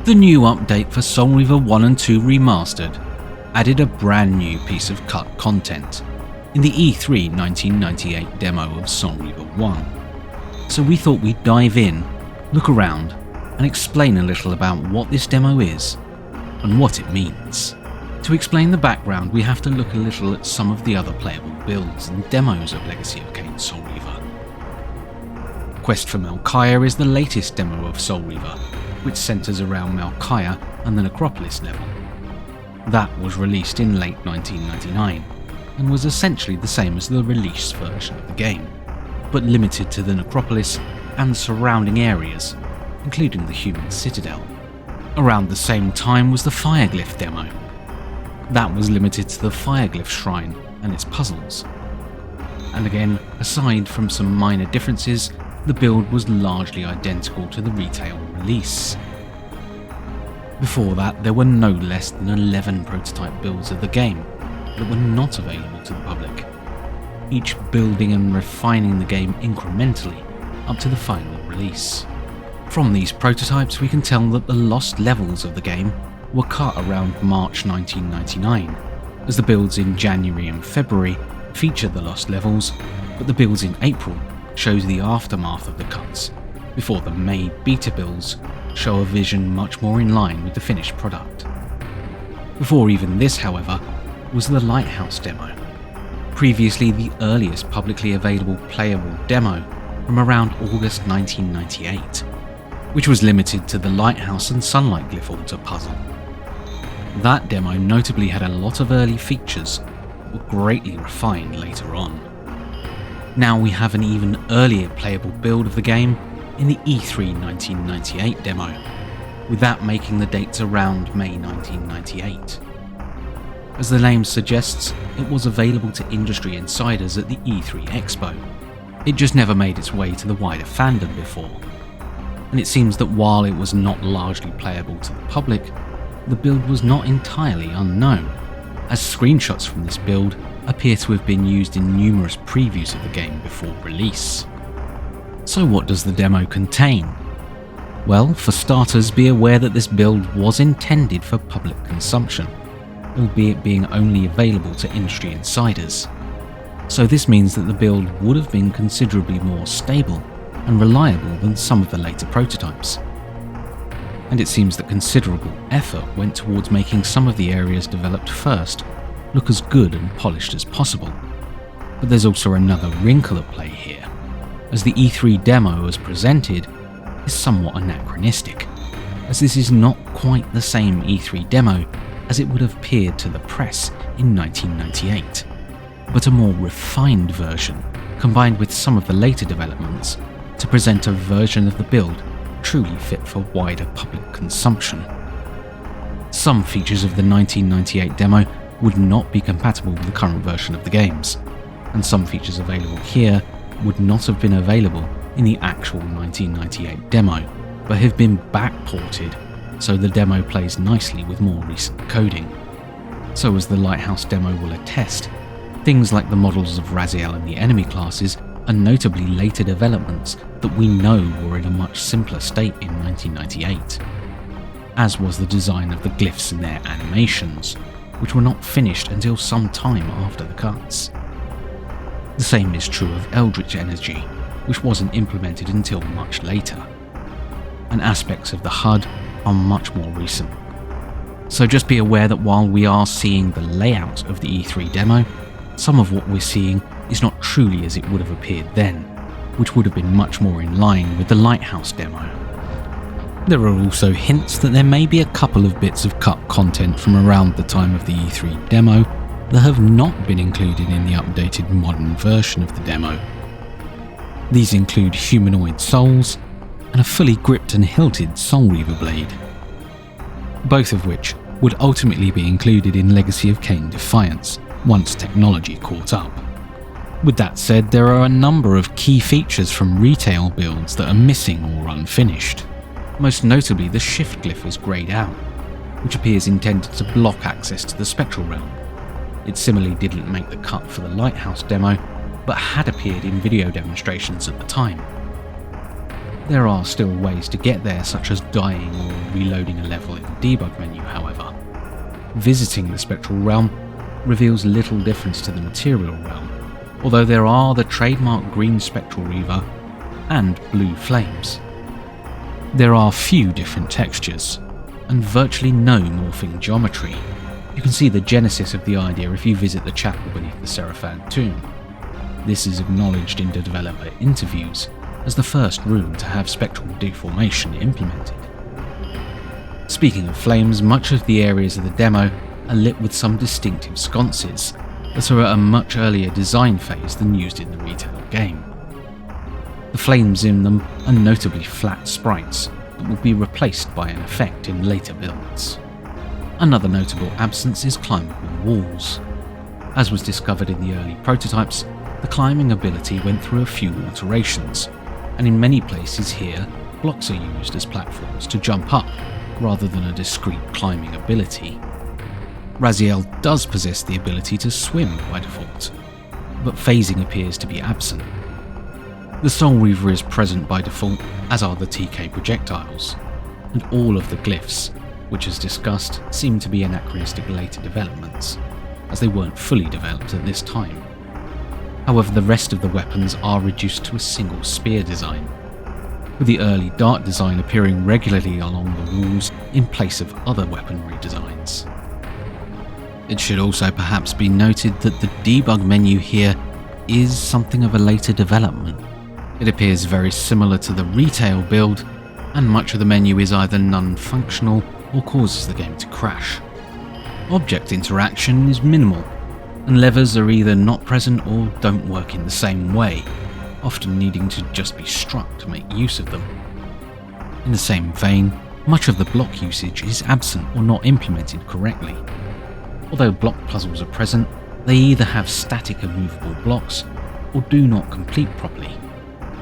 The new update for Soul Reaver 1 and 2 Remastered added a brand new piece of cut content in the E3 1998 demo of Soul Reaver 1. So we thought we'd dive in, look around, and explain a little about what this demo is and what it means. To explain the background, we have to look a little at some of the other playable builds and demos of Legacy of Kain Soul Reaver. Quest for Malkaya is the latest demo of Soul Reaver, which centres around Malkaya and the Necropolis level. That was released in late 1999, and was essentially the same as the release version of the game, but limited to the Necropolis and surrounding areas, including the human Citadel. Around the same time was the Fireglyph demo. That was limited to the Fireglyph Shrine and its puzzles. And again, aside from some minor differences, the build was largely identical to the retail release. Before that, there were no less than 11 prototype builds of the game that were not available to the public, each building and refining the game incrementally up to the final release. From these prototypes, we can tell that the lost levels of the game were cut around March 1999, as the builds in January and February feature the lost levels, but the builds in April shows the aftermath of the cuts, before the May beta builds show a vision much more in line with the finished product. Before even this, however, was the Lighthouse demo, previously the earliest publicly available playable demo from around August 1998, which was limited to the Lighthouse and Sunlight Glyph altar puzzle. That demo notably had a lot of early features that were greatly refined later on. Now we have an even earlier playable build of the game in the E3 1998 demo, with that making the dates around May 1998. As the name suggests, it was available to industry insiders at the E3 Expo. It just never made its way to the wider fandom before. And it seems that while it was not largely playable to the public, the build was not entirely unknown, as screenshots from this build appear to have been used in numerous previews of the game before release. So what does the demo contain? Well, for starters, be aware that this build was intended for public consumption, albeit being only available to industry insiders. So this means that the build would have been considerably more stable and reliable than some of the later prototypes. And it seems that considerable effort went towards making some of the areas developed first look as good and polished as possible. But there's also another wrinkle at play here, as the E3 demo as presented is somewhat anachronistic, as this is not quite the same E3 demo as it would have appeared to the press in 1998, but a more refined version combined with some of the later developments to present a version of the build truly fit for wider public consumption. Some features of the 1998 demo would not be compatible with the current version of the games, and some features available here would not have been available in the actual 1998 demo, but have been backported so the demo plays nicely with more recent coding. So as the Lighthouse demo will attest, things like the models of Raziel and the enemy classes are notably later developments that we know were in a much simpler state in 1998, as was the design of the glyphs and their animations, which were not finished until some time after the cuts. The same is true of Eldritch Energy, which wasn't implemented until much later, and aspects of the HUD are much more recent. So just be aware that while we are seeing the layout of the E3 demo, some of what we're seeing is not truly as it would have appeared then, which would have been much more in line with the Lighthouse demo. There are also hints that there may be a couple of bits of cut content from around the time of the E3 demo that have not been included in the updated modern version of the demo. These include humanoid souls and a fully gripped and hilted Soul Reaver blade, both of which would ultimately be included in Legacy of Kain Defiance once technology caught up. With that said, there are a number of key features from retail builds that are missing or unfinished. Most notably, the shift glyph is greyed out, which appears intended to block access to the spectral realm. It similarly didn't make the cut for the Lighthouse demo, but had appeared in video demonstrations at the time. There are still ways to get there, such as dying or reloading a level in the debug menu, however. Visiting the Spectral Realm reveals little difference to the Material Realm, although there are the trademark green Spectral Reaver and blue flames. There are few different textures, and virtually no morphing geometry. You can see the genesis of the idea if you visit the chapel beneath the Sarafan tomb. This is acknowledged in the developer interviews as the first room to have spectral deformation implemented. Speaking of flames, much of the areas of the demo are lit with some distinctive sconces that are at a much earlier design phase than used in the retail game. The flames in them are notably flat sprites that will be replaced by an effect in later builds. Another notable absence is climbable walls. As was discovered in the early prototypes, the climbing ability went through a few alterations, and in many places here, blocks are used as platforms to jump up, rather than a discrete climbing ability. Raziel does possess the ability to swim by default, but phasing appears to be absent. The Soul Reaver is present by default, as are the TK projectiles, and all of the glyphs, which as discussed seem to be anachronistic later developments, as they weren't fully developed at this time. However, the rest of the weapons are reduced to a single spear design, with the early dart design appearing regularly along the walls in place of other weaponry designs. It should also perhaps be noted that the debug menu here is something of a later development. It appears very similar to the retail build, and much of the menu is either non-functional or causes the game to crash. Object interaction is minimal, and levers are either not present or don't work in the same way, often needing to just be struck to make use of them. In the same vein, much of the block usage is absent or not implemented correctly. Although block puzzles are present, they either have static and movable blocks or do not complete properly,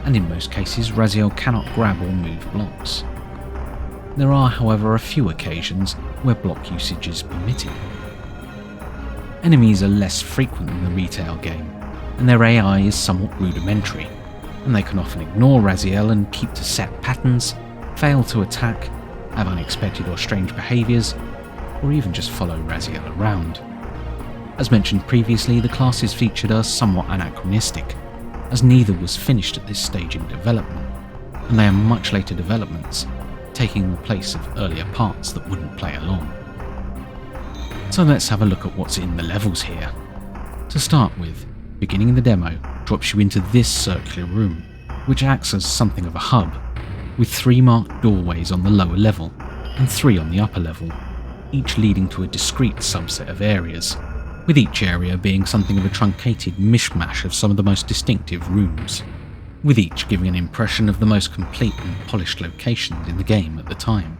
and in most cases Raziel cannot grab or move blocks. There are, however, a few occasions where block usage is permitted. Enemies are less frequent than the retail game, and their AI is somewhat rudimentary, and they can often ignore Raziel and keep to set patterns, fail to attack, have unexpected or strange behaviours, or even just follow Raziel around. As mentioned previously, the classes featured are somewhat anachronistic, as neither was finished at this stage in development, and they are much later developments, taking the place of earlier parts that wouldn't play along. So let's have a look at what's in the levels here. To start with, beginning the demo drops you into this circular room, which acts as something of a hub, with 3 marked doorways on the lower level and 3 on the upper level, each leading to a discrete subset of areas, with each area being something of a truncated mishmash of some of the most distinctive rooms, with each giving an impression of the most complete and polished locations in the game at the time.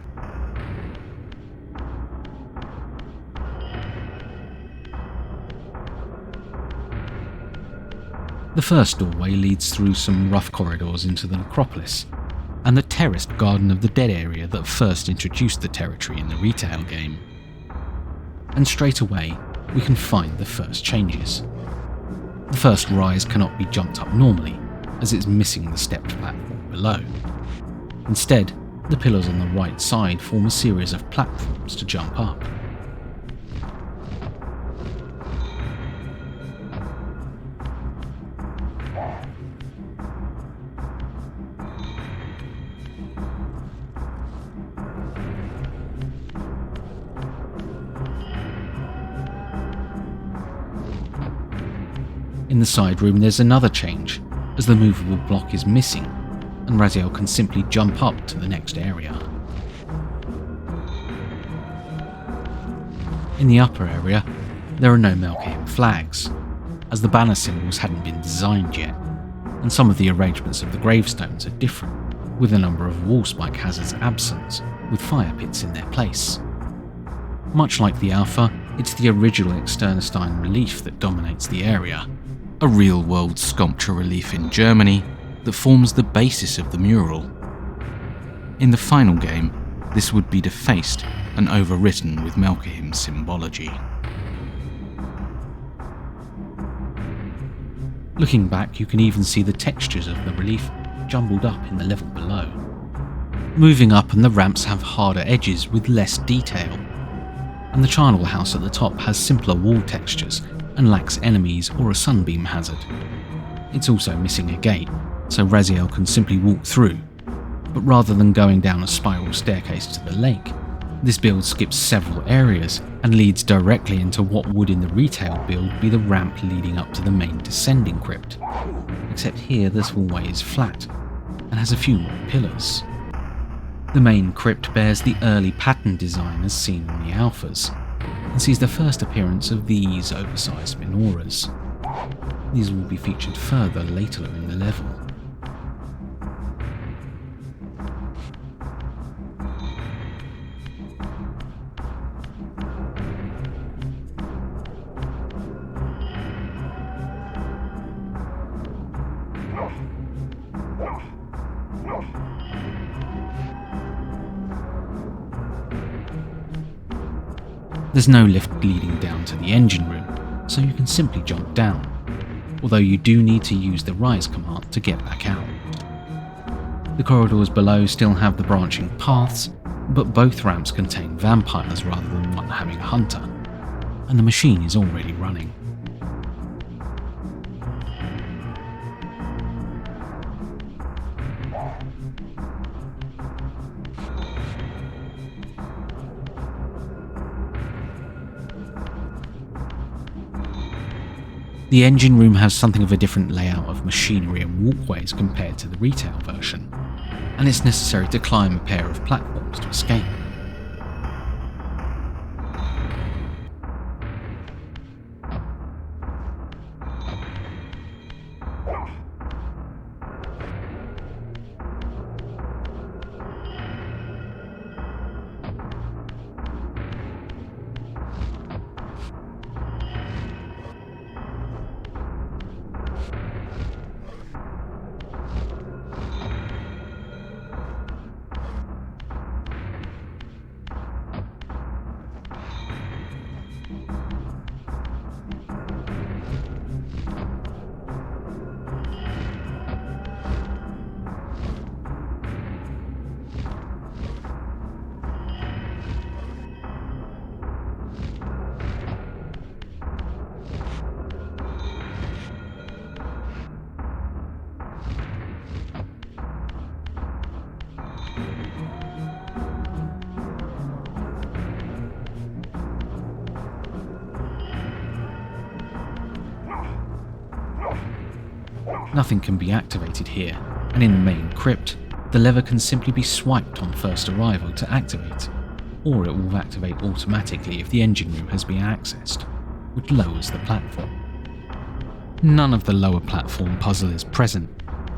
The first doorway leads through some rough corridors into the Necropolis, and the terraced Garden of the Dead area that first introduced the territory in the retail game. And straight away, we can find the first changes. The first rise cannot be jumped up normally, as it's missing the stepped platform below. Instead, the pillars on the right side form a series of platforms to jump up. In the side room there's another change, as the movable block is missing, and Raziel can simply jump up to the next area. In the upper area, there are no Melkheim flags, as the banner symbols hadn't been designed yet, and some of the arrangements of the gravestones are different, with a number of wallspike hazards absent, with fire pits in their place. Much like the Alpha, it's the original Externstein relief that dominates the area, a real-world sculpture relief in Germany that forms the basis of the mural. In the final game, this would be defaced and overwritten with Melkheim's symbology. Looking back, you can even see the textures of the relief jumbled up in the level below. Moving up and the ramps have harder edges with less detail, and the charnel house at the top has simpler wall textures and lacks enemies or a sunbeam hazard. It's also missing a gate, so Raziel can simply walk through, but rather than going down a spiral staircase to the lake, this build skips several areas and leads directly into what would in the retail build be the ramp leading up to the main descending crypt, except here this hallway is flat and has a few more pillars. The main crypt bears the early pattern design as seen in the alphas, and sees the first appearance of these oversized menorahs. These will be featured further later in the level. There's no lift leading down to the engine room, so you can simply jump down, although you do need to use the rise command to get back out. The corridors below still have the branching paths, but both ramps contain vampires rather than one having a hunter, and the machine is already running. The engine room has something of a different layout of machinery and walkways compared to the retail version, and it's necessary to climb a pair of platforms to escape. Nothing can be activated here, and in the main crypt, the lever can simply be swiped on first arrival to activate, or it will activate automatically if the engine room has been accessed, which lowers the platform. None of the lower platform puzzle is present,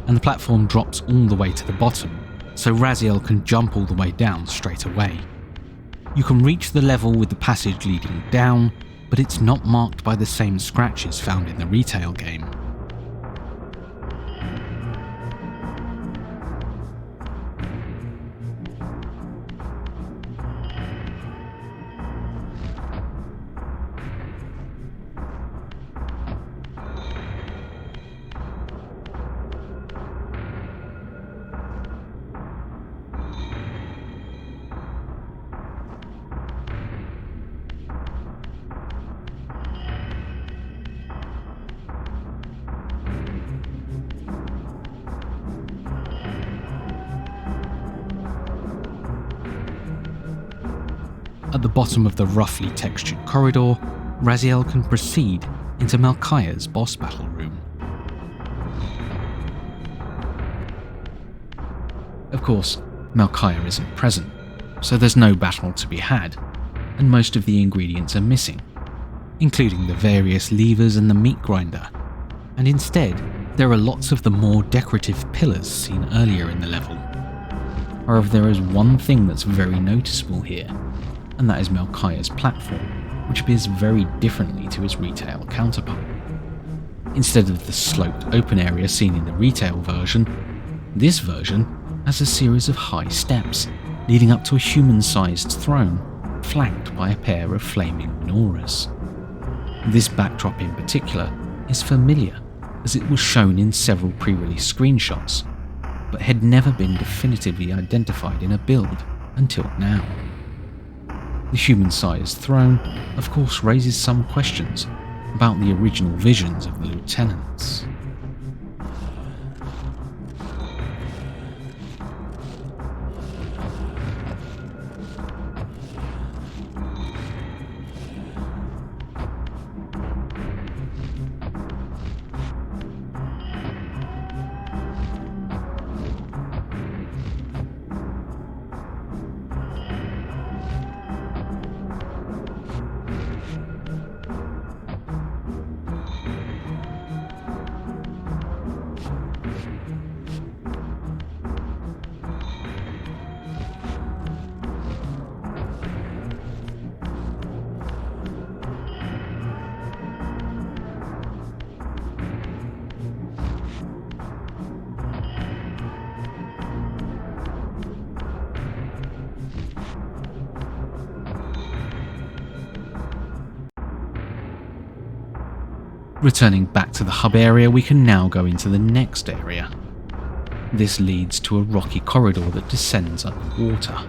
and the platform drops all the way to the bottom, so Raziel can jump all the way down straight away. You can reach the level with the passage leading down, but it's not marked by the same scratches found in the retail game. At the bottom of the roughly textured corridor, Raziel can proceed into Malkaya's boss battle room. Of course, Malkaya isn't present, so there's no battle to be had, and most of the ingredients are missing, including the various levers and the meat grinder, and instead there are lots of the more decorative pillars seen earlier in the level. However, there is one thing that's very noticeable here, and that is Malkaya's platform, which appears very differently to its retail counterpart. Instead of the sloped open area seen in the retail version, this version has a series of high steps leading up to a human-sized throne, flanked by a pair of flaming menorahs. This backdrop in particular is familiar, as it was shown in several pre-release screenshots, but had never been definitively identified in a build until now. The human-sized throne, of course, raises some questions about the original visions of the lieutenants. Returning back to the hub area, we can now go into the next area. This leads to a rocky corridor that descends underwater.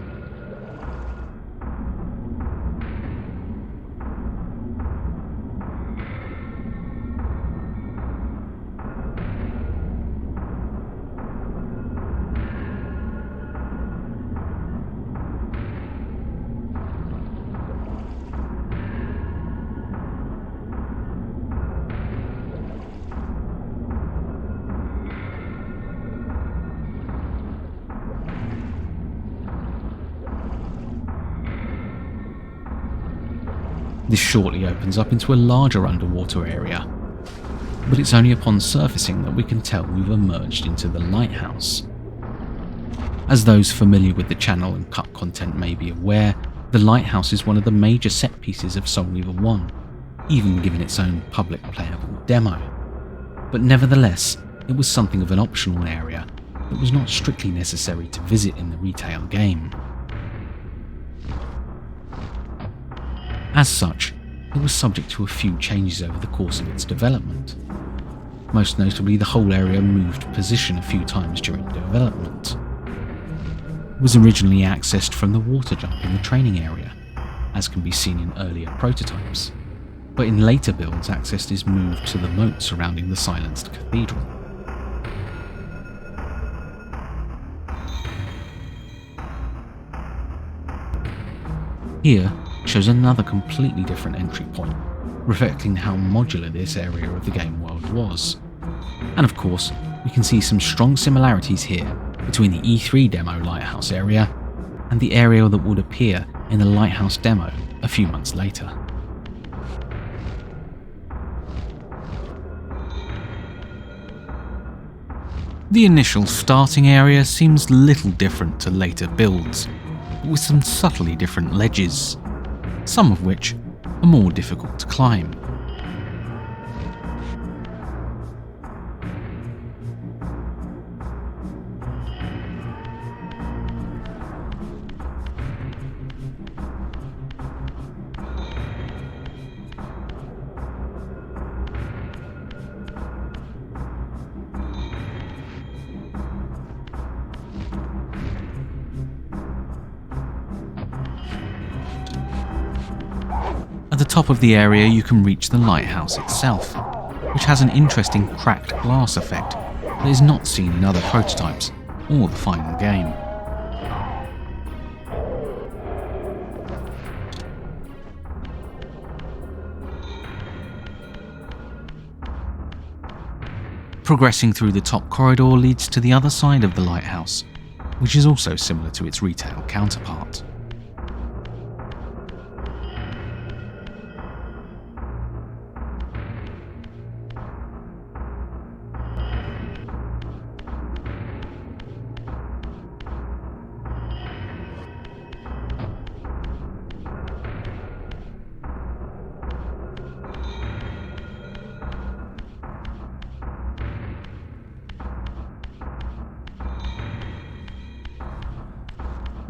This shortly opens up into a larger underwater area, but it's only upon surfacing that we can tell we've emerged into the lighthouse. As those familiar with the channel and cut content may be aware, the lighthouse is one of the major set pieces of Soul Reaver 1, even given its own public playable demo. But nevertheless, it was something of an optional area that was not strictly necessary to visit in the retail game. As such, it was subject to a few changes over the course of its development. Most notably, the whole area moved position a few times during development. It was originally accessed from the water jump in the training area, as can be seen in earlier prototypes, but in later builds access is moved to the moat surrounding the silenced cathedral. Here shows another completely different entry point, reflecting how modular this area of the game world was. And of course, we can see some strong similarities here between the E3 demo Lighthouse area and the area that would appear in the Lighthouse demo a few months later. The initial starting area seems little different to later builds, but with some subtly different ledges, some of which are more difficult to climb. At the top of the area you can reach the lighthouse itself, which has an interesting cracked glass effect that is not seen in other prototypes or the final game. Progressing through the top corridor leads to the other side of the lighthouse, which is also similar to its retail counterpart.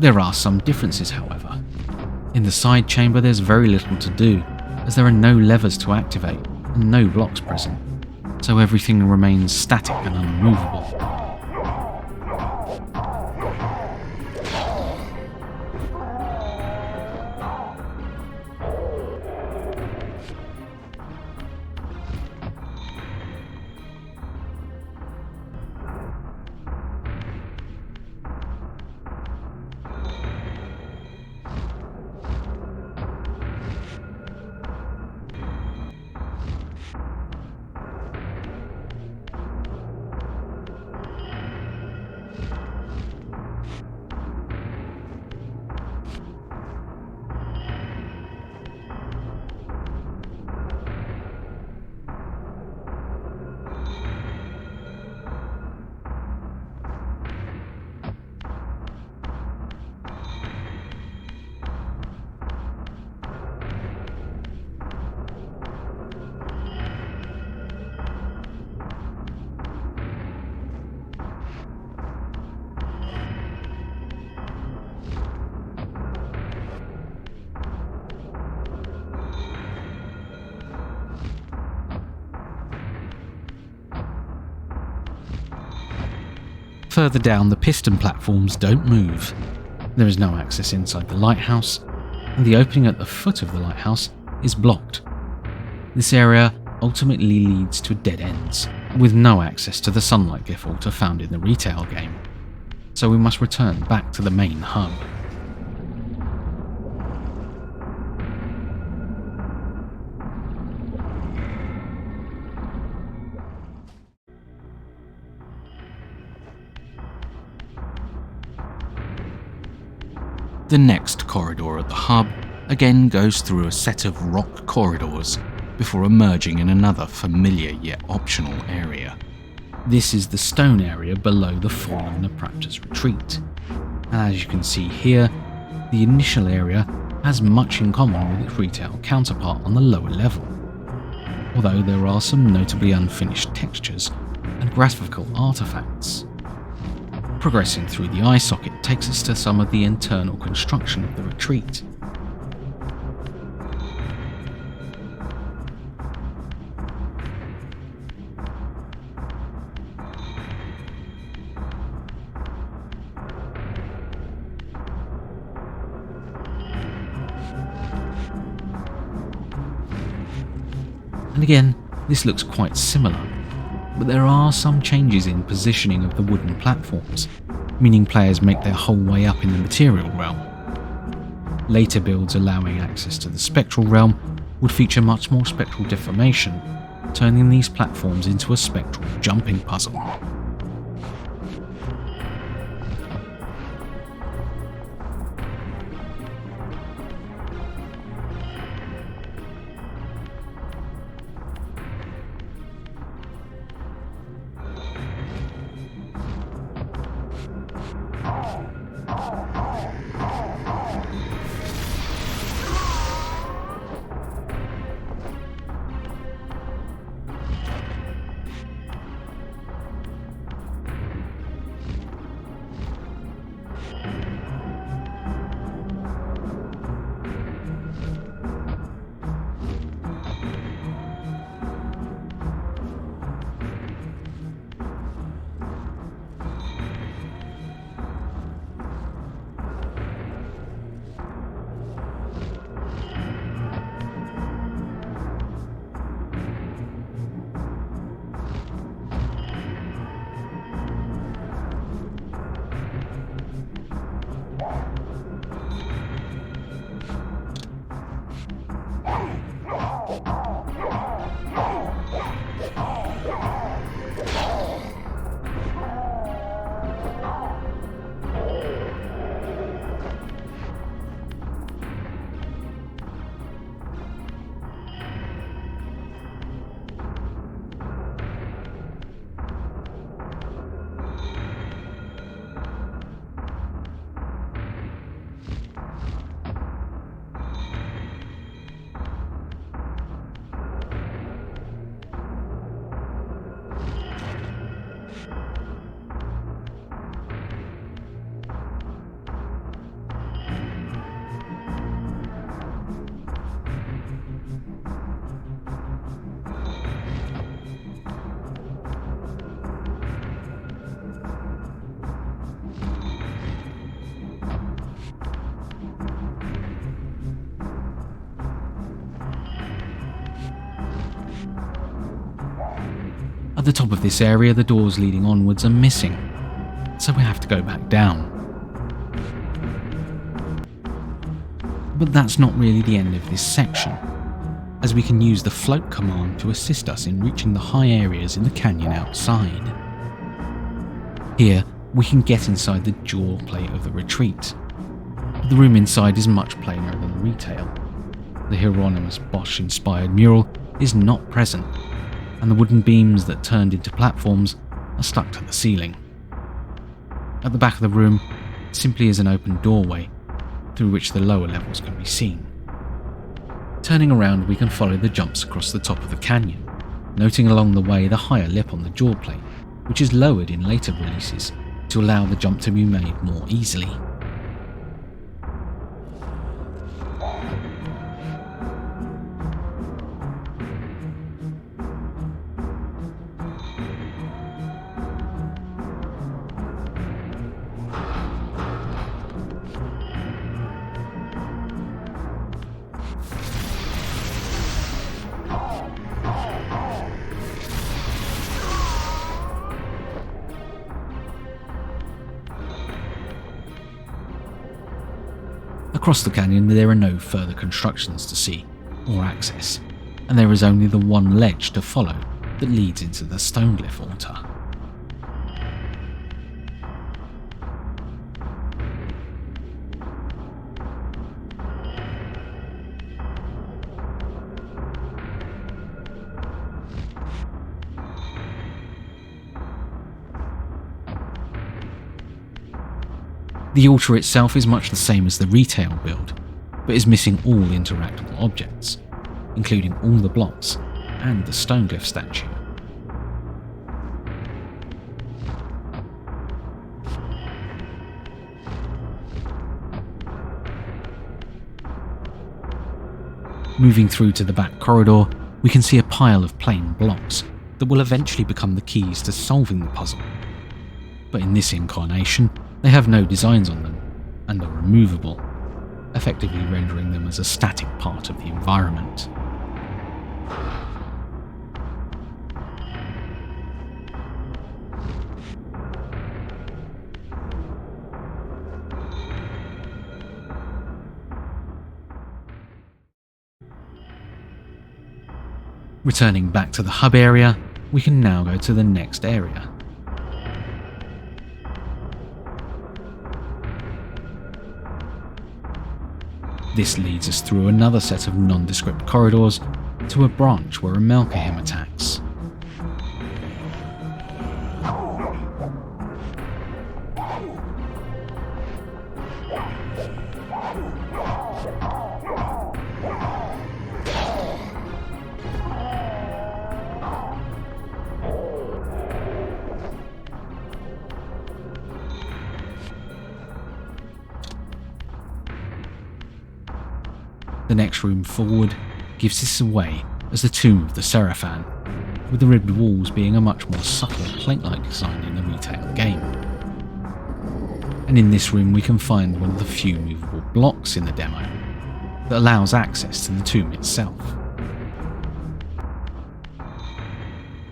There are some differences, however. In the side chamber there's very little to do, as there are no levers to activate and no blocks present, so everything remains static and unmovable. Further down, the piston platforms don't move. There is no access inside the lighthouse, and the opening at the foot of the lighthouse is blocked. This area ultimately leads to dead ends, with no access to the sunlight glyph altar found in the retail game, so we must return back to the main hub. The next corridor at the hub again goes through a set of rock corridors before emerging in another familiar yet optional area. This is the stone area below the fallen Nupraptor's retreat, and as you can see here, the initial area has much in common with its retail counterpart on the lower level, although there are some notably unfinished textures and graphical artifacts. Progressing through the eye socket takes us to some of the internal construction of the retreat. And again, this looks quite similar, but there are some changes in positioning of the wooden platforms, meaning players make their whole way up in the material realm. Later builds allowing access to the spectral realm would feature much more spectral deformation, turning these platforms into a spectral jumping puzzle. At the top of this area, the doors leading onwards are missing, so we have to go back down. But that's not really the end of this section, as we can use the float command to assist us in reaching the high areas in the canyon outside. Here, we can get inside the jaw plate of the retreat. The room inside is much plainer than retail. The Hieronymus Bosch-inspired mural is not present, and the wooden beams that turned into platforms are stuck to the ceiling. At the back of the room simply is an open doorway through which the lower levels can be seen. Turning around, we can follow the jumps across the top of the canyon, noting along the way the higher lip on the jaw plate, which is lowered in later releases to allow the jump to be made more easily. Across the canyon there are no further constructions to see or access, and there is only the one ledge to follow that leads into the Stoneglyph altar. The altar itself is much the same as the retail build, but is missing all interactable objects, including all the blocks and the Stoneglyph statue. Moving through to the back corridor, we can see a pile of plain blocks that will eventually become the keys to solving the puzzle. But in this incarnation, they have no designs on them and are removable, effectively rendering them as a static part of the environment. Returning back to the hub area, we can now go to the next area. This leads us through another set of nondescript corridors to a branch where a Melkahim attacks. The next room forward gives us away as the tomb of the Sarafan, with the ribbed walls being a much more subtle plate-like design in the retail game. And in this room we can find one of the few movable blocks in the demo that allows access to the tomb itself.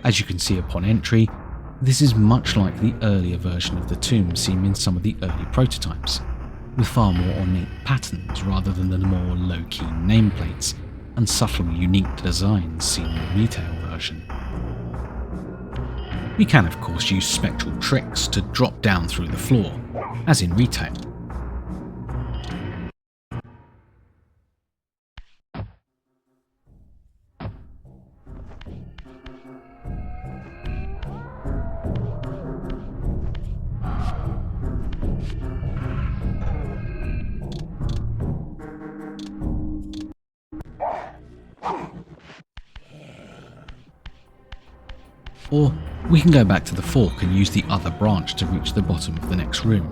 As you can see upon entry, this is much like the earlier version of the tomb seen in some of the early prototypes, with far more ornate patterns rather than the more low-key nameplates and subtle unique designs seen in the retail version. We can of course use spectral tricks to drop down through the floor, as in retail. Or we can go back to the fork and use the other branch to reach the bottom of the next room.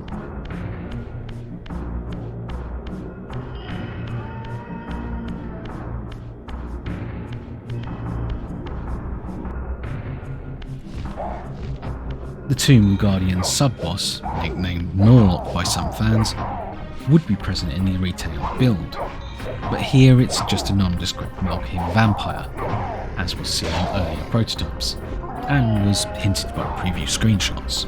The Tomb Guardian sub-boss, nicknamed Norlock by some fans, would be present in the retail build, but here it's just a nondescript Melkahim vampire, as was seen in earlier prototypes, and was hinted by preview screenshots.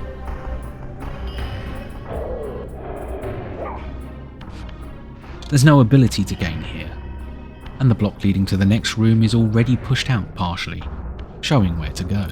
There's no ability to gain here, and the block leading to the next room is already pushed out partially, showing where to go.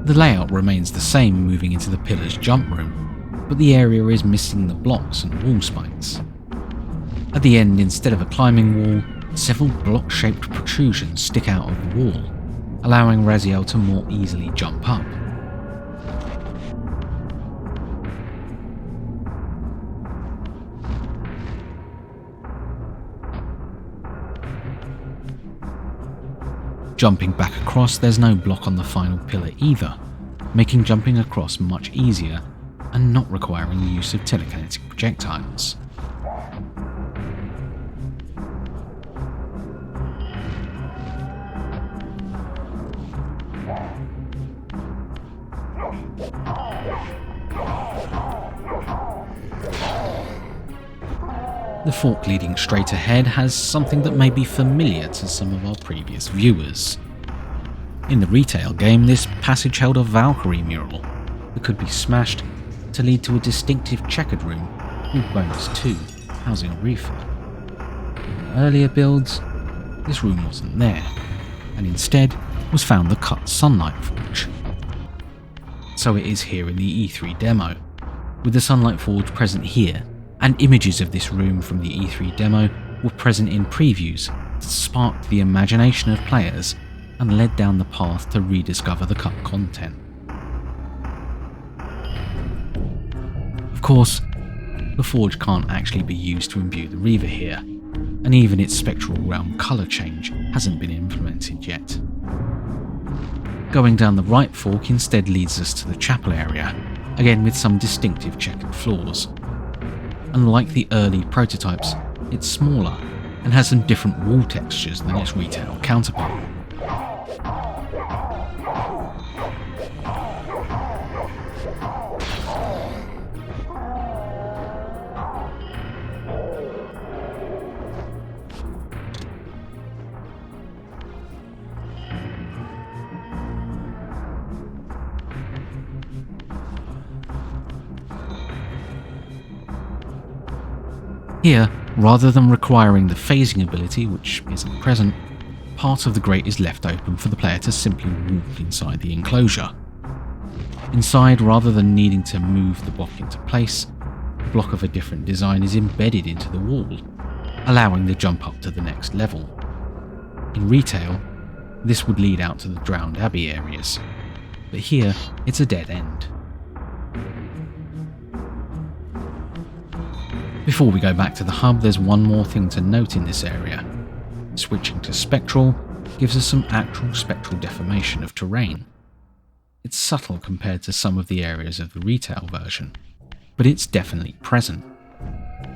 The layout remains the same moving into the Pillar's jump room, but the area is missing the blocks and wall spikes. At the end, instead of a climbing wall, several block-shaped protrusions stick out of the wall, allowing Raziel to more easily jump up. Jumping back across, there's no block on the final pillar either, making jumping across much easier and not requiring the use of telekinetic projectiles. The fork leading straight ahead has something that may be familiar to some of our previous viewers. In the retail game, this passage held a Valkyrie mural that could be smashed to lead to a distinctive checkered room called Bonus 2, housing a Reaver. In earlier builds, this room wasn't there, and instead was found the cut Sunlight Forge. So it is here in the E3 demo, with the Sunlight Forge present here, and images of this room from the E3 demo were present in previews that sparked the imagination of players and led down the path to rediscover the cut content. Of course, the forge can't actually be used to imbue the Reaver here, and even its spectral realm colour change hasn't been implemented yet. Going down the right fork instead leads us to the chapel area, again with some distinctive checkered floors. Unlike the early prototypes, it's smaller and has some different wall textures than its retail counterpart. Here, rather than requiring the phasing ability, which isn't present, part of the grate is left open for the player to simply walk inside the enclosure. Inside, rather than needing to move the block into place, a block of a different design is embedded into the wall, allowing the jump up to the next level. In retail, this would lead out to the drowned Abbey areas, but here it's a dead end. Before we go back to the hub, there's one more thing to note in this area. Switching to Spectral gives us some actual spectral deformation of terrain. It's subtle compared to some of the areas of the retail version, but it's definitely present.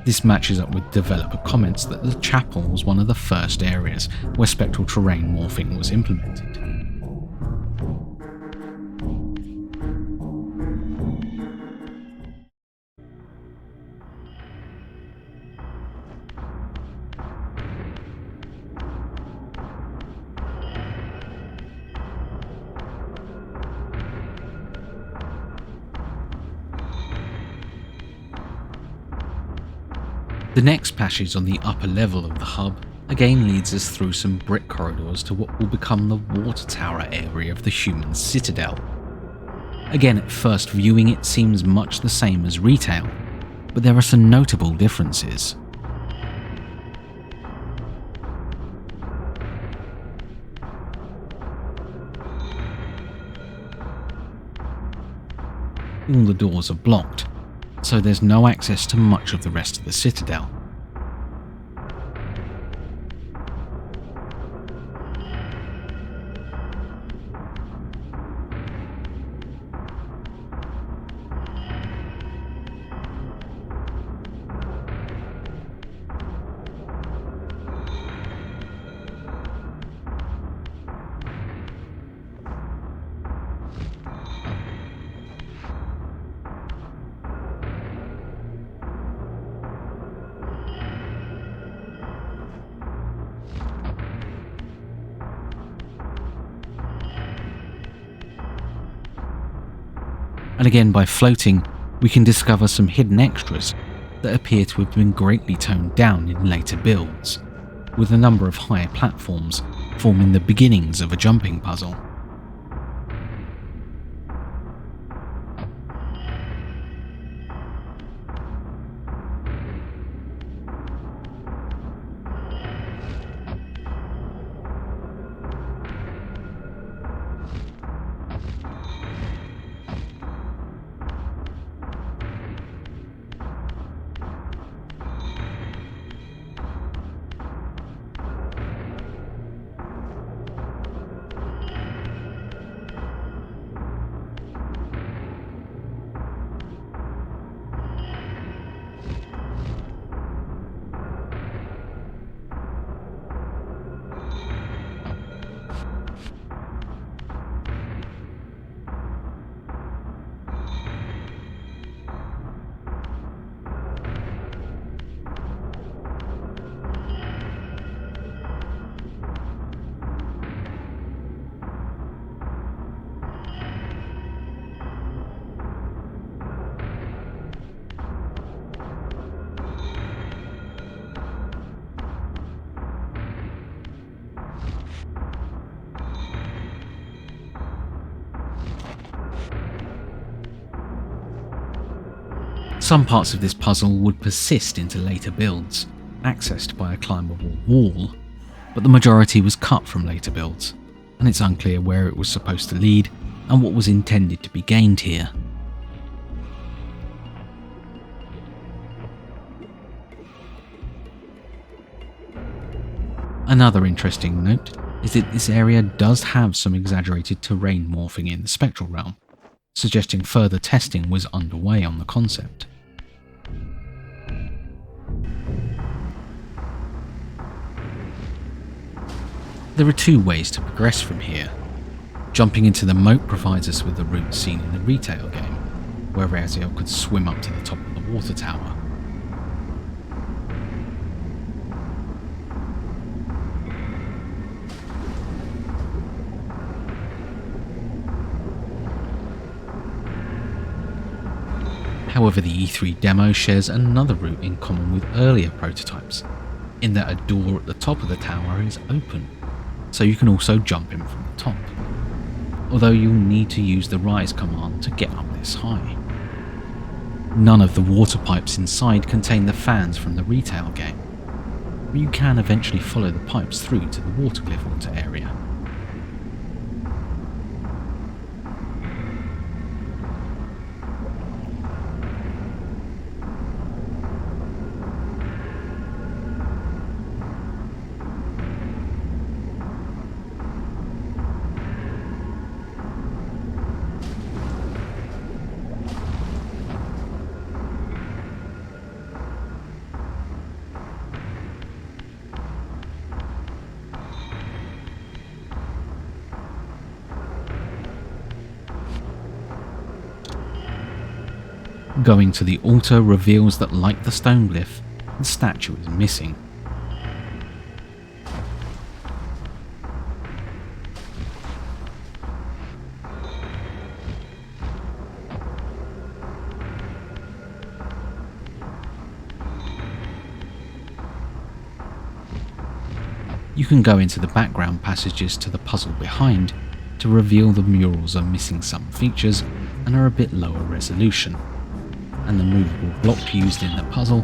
This matches up with developer comments that the chapel was one of the first areas where spectral terrain morphing was implemented. The next passage on the upper level of the hub again leads us through some brick corridors to what will become the water tower area of the human Citadel. Again, at first viewing it seems much the same as retail, but there are some notable differences. All the doors are blocked, so there's no access to much of the rest of the Citadel. And again, by floating, we can discover some hidden extras that appear to have been greatly toned down in later builds, with a number of higher platforms forming the beginnings of a jumping puzzle. Some parts of this puzzle would persist into later builds, accessed by a climbable wall, but the majority was cut from later builds, and it's unclear where it was supposed to lead and what was intended to be gained here. Another interesting note is that this area does have some exaggerated terrain morphing in the spectral realm, suggesting further testing was underway on the concept. There are two ways to progress from here. Jumping into the moat provides us with the route seen in the retail game, where Raziel could swim up to the top of the water tower. However, the E3 demo shares another route in common with earlier prototypes, in that a door at the top of the tower is open, so you can also jump in from the top, although you'll need to use the rise command to get up this high. None of the water pipes inside contain the fans from the retail game, but you can eventually follow the pipes through to the waterglyph water area. Going to the altar reveals that, like the stone glyph, the statue is missing. You can go into the background passages to the puzzle behind to reveal the murals are missing some features and are a bit lower resolution, and the movable block used in the puzzle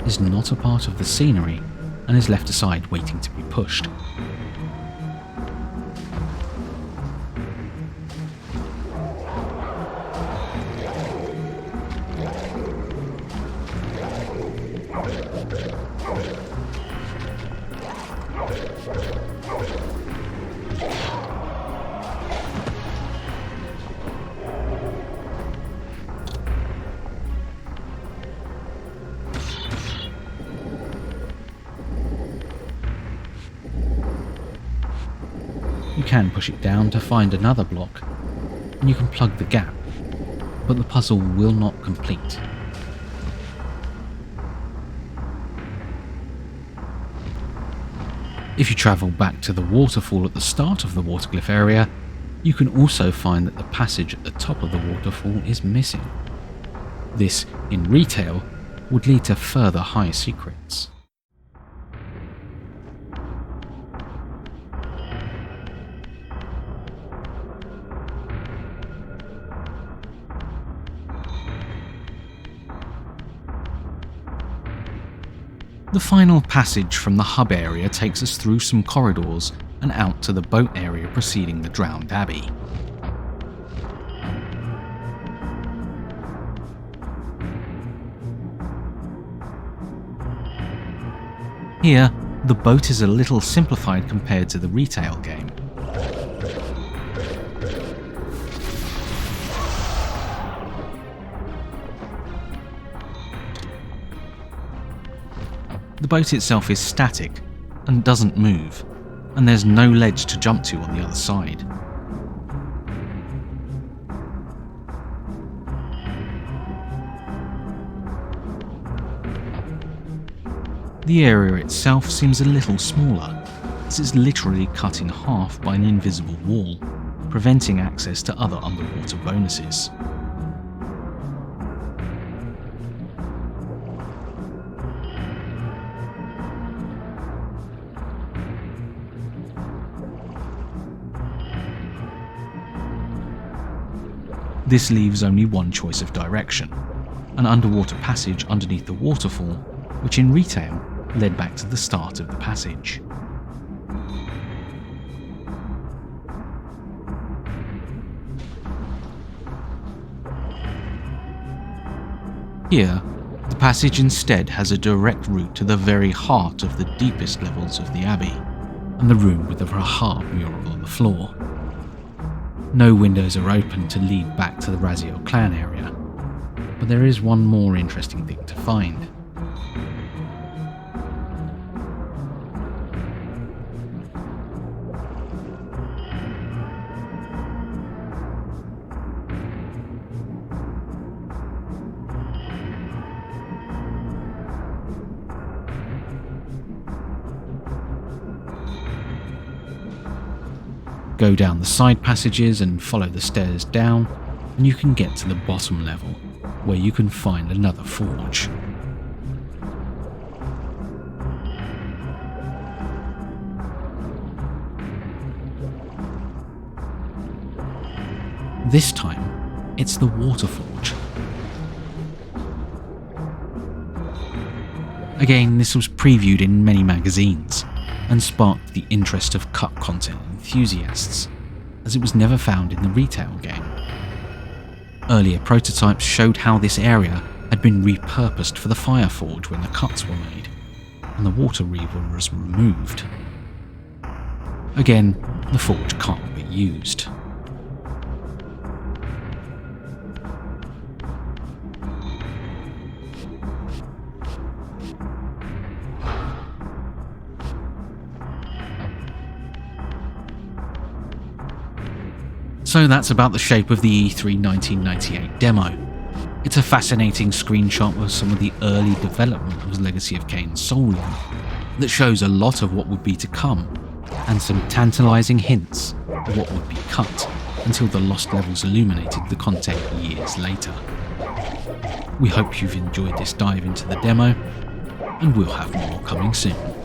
is not a part of the scenery and is left aside waiting to be pushed. You can push it down to find another block, and you can plug the gap, but the puzzle will not complete. If you travel back to the waterfall at the start of the waterglyph area, you can also find that the passage at the top of the waterfall is missing. This, in retail, would lead to further high secrets. The final passage from the hub area takes us through some corridors and out to the boat area preceding the drowned Abbey. Here, the boat is a little simplified compared to the retail game. The boat itself is static and doesn't move, and there's no ledge to jump to on the other side. The area itself seems a little smaller, as it's literally cut in half by an invisible wall, preventing access to other underwater bonuses. This leaves only one choice of direction, an underwater passage underneath the waterfall, which in retail led back to the start of the passage. Here, the passage instead has a direct route to the very heart of the deepest levels of the Abbey, and the room with the Rahab mural on the floor. No windows are open to lead back to the Raziel clan area, but there is one more interesting thing to find. Go down the side passages and follow the stairs down, and you can get to the bottom level, where you can find another forge. This time, it's the Water Forge. Again, this was previewed in many magazines, and sparked the interest of cut content enthusiasts, as it was never found in the retail game. Earlier prototypes showed how this area had been repurposed for the Fire Forge when the cuts were made, and the Water Reaver was removed. Again, the forge can't be used. So that's about the shape of the E3 1998 demo. It's a fascinating screenshot of some of the early development of Legacy of Kain Soul Reaver that shows a lot of what would be to come, and some tantalising hints of what would be cut until the lost levels illuminated the content years later. We hope you've enjoyed this dive into the demo, and we'll have more coming soon.